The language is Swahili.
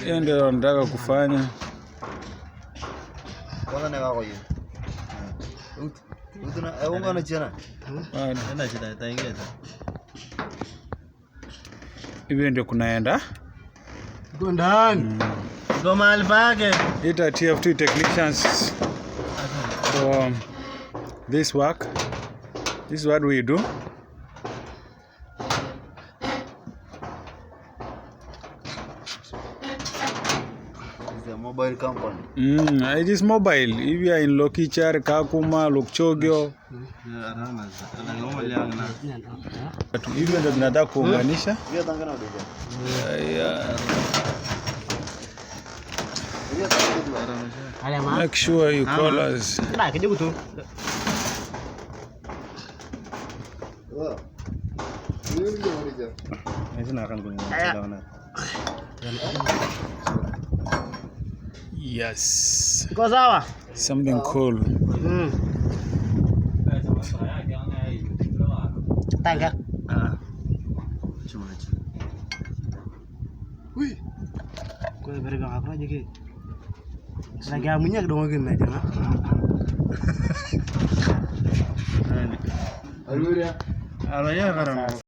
Hiyo ndio nataka kufanya. Hivi ndio kunaenda. Gondani. Ndo mahali pake. Ita TFT Technicians. So this work. This is what we do. It's a mobile company. It is mobile. If you are in Lokichar, Kakuma, Lokchogyo. Hivyo ndio tunataka kuunganisha. Make sure you call us. Yes. Something cool. Tangga. Wih. Kau berpegang apa aja ke? Lagi amunya dong lagi nih jangan. Alur ya. Alurnya karena